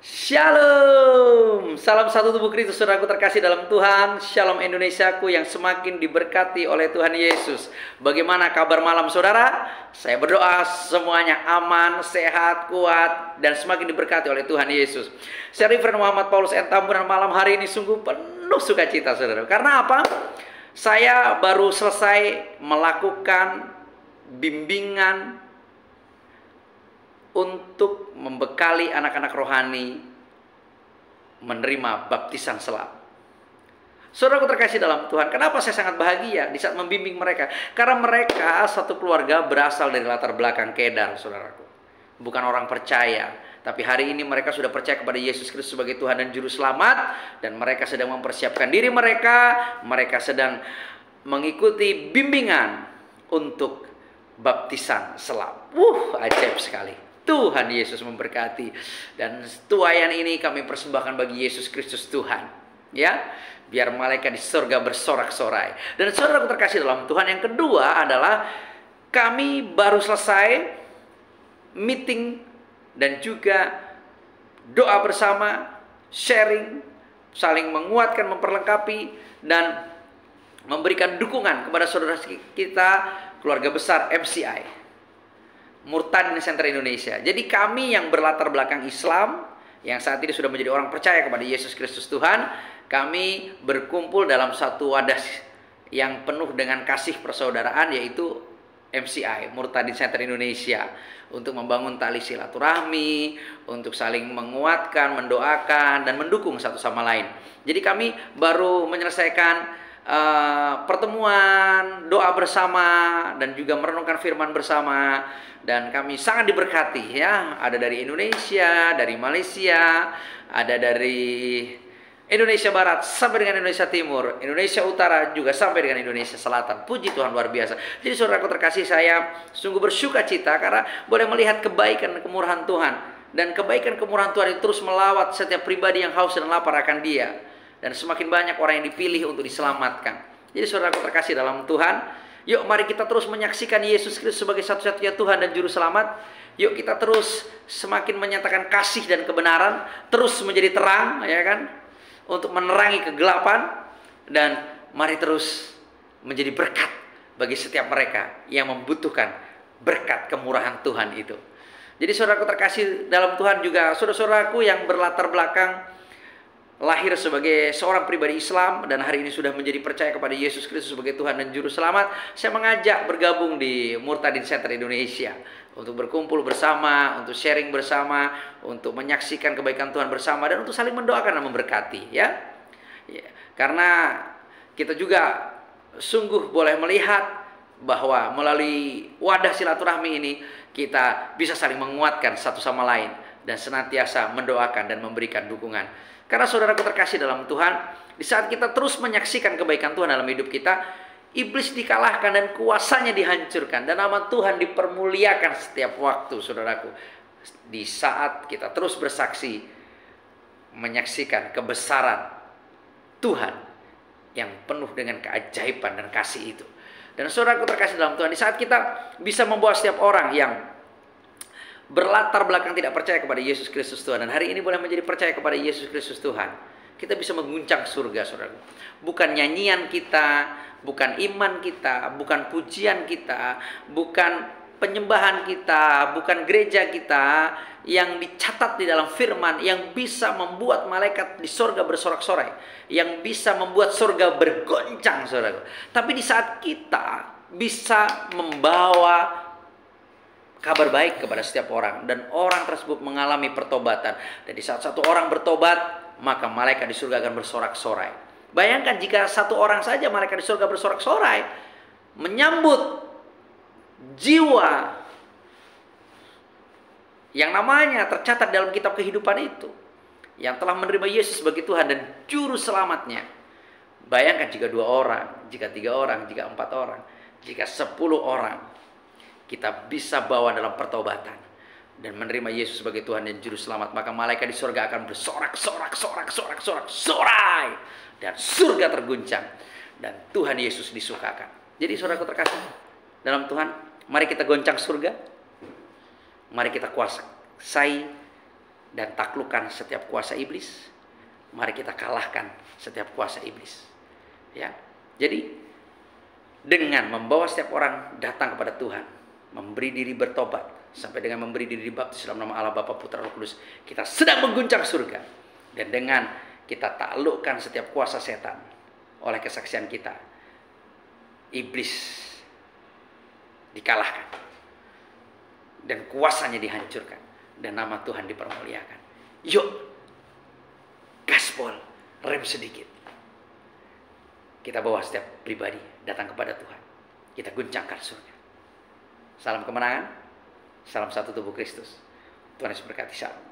Shalom, salam satu tubuh Kristus, saudaraku terkasih dalam Tuhan. Shalom Indonesiaku yang semakin diberkati oleh Tuhan Yesus. Bagaimana kabar malam saudara? Saya berdoa semuanya aman, sehat, kuat, dan semakin diberkati oleh Tuhan Yesus. Saya Reverend Muhammad Paulus N. Tambunan malam hari ini sungguh penuh sukacita saudara. Karena apa? Saya baru selesai melakukan bimbingan untuk membekali anak-anak rohani menerima baptisan selap. Saudaraku terkasih dalam Tuhan, kenapa saya sangat bahagia di saat membimbing mereka? Karena mereka satu keluarga berasal dari latar belakang Kedar, saudaraku. Bukan orang percaya, tapi hari ini mereka sudah percaya kepada Yesus Kristus sebagai Tuhan dan Juru Selamat. Dan mereka sedang mempersiapkan diri mereka. Mereka sedang mengikuti bimbingan untuk baptisan selap. Ajaib sekali. Tuhan Yesus memberkati. Dan tuayan ini kami persembahkan bagi Yesus Kristus Tuhan, ya, biar malaikat di surga bersorak-sorai. Dan saudaraku terkasih dalam Tuhan, yang kedua adalah kami baru selesai meeting dan juga doa bersama, sharing, saling menguatkan, memperlengkapi, dan memberikan dukungan kepada saudara kita, keluarga besar MCI, Murtadin Center Indonesia. Jadi kami yang berlatar belakang Islam, yang saat ini sudah menjadi orang percaya kepada Yesus Kristus Tuhan, kami berkumpul dalam satu wadah yang penuh dengan kasih persaudaraan, yaitu MCI, Murtadin Center Indonesia, untuk membangun tali silaturahmi, untuk saling menguatkan, mendoakan, dan mendukung satu sama lain. Jadi kami baru menyelesaikan pertemuan, doa bersama, dan juga merenungkan firman bersama. Dan kami sangat diberkati, ya. Ada dari Indonesia, dari Malaysia, ada dari Indonesia Barat sampai dengan Indonesia Timur, Indonesia Utara juga sampai dengan Indonesia Selatan. Puji Tuhan, luar biasa. Jadi saudaraku terkasih, saya sungguh bersuka cita karena boleh melihat kebaikan dan kemurahan Tuhan. Dan kebaikan kemurahan Tuhan itu terus melawat setiap pribadi yang haus dan lapar akan Dia. Dan semakin banyak orang yang dipilih untuk diselamatkan. Jadi saudaraku terkasih dalam Tuhan, yuk mari kita terus menyaksikan Yesus Kristus sebagai satu-satunya Tuhan dan Juru Selamat. Yuk kita terus semakin menyatakan kasih dan kebenaran, terus menjadi terang, ya kan, untuk menerangi kegelapan. Dan mari terus menjadi berkat bagi setiap mereka yang membutuhkan berkat kemurahan Tuhan itu. Jadi saudaraku terkasih dalam Tuhan, juga saudara-saudaraku yang berlatar belakang lahir sebagai seorang pribadi Islam dan hari ini sudah menjadi percaya kepada Yesus Kristus sebagai Tuhan dan Juru Selamat, saya mengajak bergabung di Murtadin Center Indonesia untuk berkumpul bersama, untuk sharing bersama, untuk menyaksikan kebaikan Tuhan bersama, dan untuk saling mendoakan dan memberkati, ya. Karena kita juga sungguh boleh melihat bahwa melalui wadah silaturahmi ini kita bisa saling menguatkan satu sama lain dan senantiasa mendoakan dan memberikan dukungan. Karena saudaraku terkasih dalam Tuhan, di saat kita terus menyaksikan kebaikan Tuhan dalam hidup kita, iblis dikalahkan dan kuasanya dihancurkan, dan nama Tuhan dipermuliakan setiap waktu, saudaraku. Di saat kita terus bersaksi, menyaksikan kebesaran Tuhan yang penuh dengan keajaiban dan kasih itu. Dan saudaraku terkasih dalam Tuhan, di saat kita bisa membawa setiap orang yang berlatar belakang tidak percaya kepada Yesus Kristus Tuhan, dan hari ini boleh menjadi percaya kepada Yesus Kristus Tuhan, kita bisa mengguncang surga, saudara. Bukan nyanyian kita, bukan iman kita, bukan pujian kita, bukan penyembahan kita, bukan gereja kita yang dicatat di dalam firman yang bisa membuat malaikat di surga bersorak-sorai, yang bisa membuat surga bergoncang, saudara. Tapi di saat kita bisa membawa kabar baik kepada setiap orang, dan orang tersebut mengalami pertobatan, dan di saat satu orang bertobat, maka malaikat di surga akan bersorak-sorai. Bayangkan jika satu orang saja malaikat di surga bersorak-sorai menyambut jiwa yang namanya tercatat dalam kitab kehidupan itu, yang telah menerima Yesus sebagai Tuhan dan Juru Selamatnya. Bayangkan jika 2 orang, jika 3 orang, jika 4 orang, jika 10 orang kita bisa bawa dalam pertobatan dan menerima Yesus sebagai Tuhan dan Juru Selamat, maka malaikat di surga akan bersorak-sorai, dan surga terguncang, dan Tuhan Yesus disukakan. Jadi saudaraku terkasih dalam Tuhan, mari kita goncang surga, mari kita kuasai dan taklukkan setiap kuasa iblis. Mari kita kalahkan setiap kuasa iblis. Ya. Jadi dengan membawa setiap orang datang kepada Tuhan, memberi diri bertobat, sampai dengan memberi diri dibaptis dalam nama Allah Bapa, Putra, Roh Kudus, kita sedang mengguncang surga. Dan dengan kita taklukkan setiap kuasa setan oleh kesaksian kita, iblis dikalahkan dan kuasanya dihancurkan dan nama Tuhan dipermuliakan. Yuk, gaspol, rem sedikit. Kita bawa setiap pribadi datang kepada Tuhan. Kita guncangkan surga. Salam kemenangan, salam satu tubuh Kristus. Tuhan Yesus berkati. Shalom.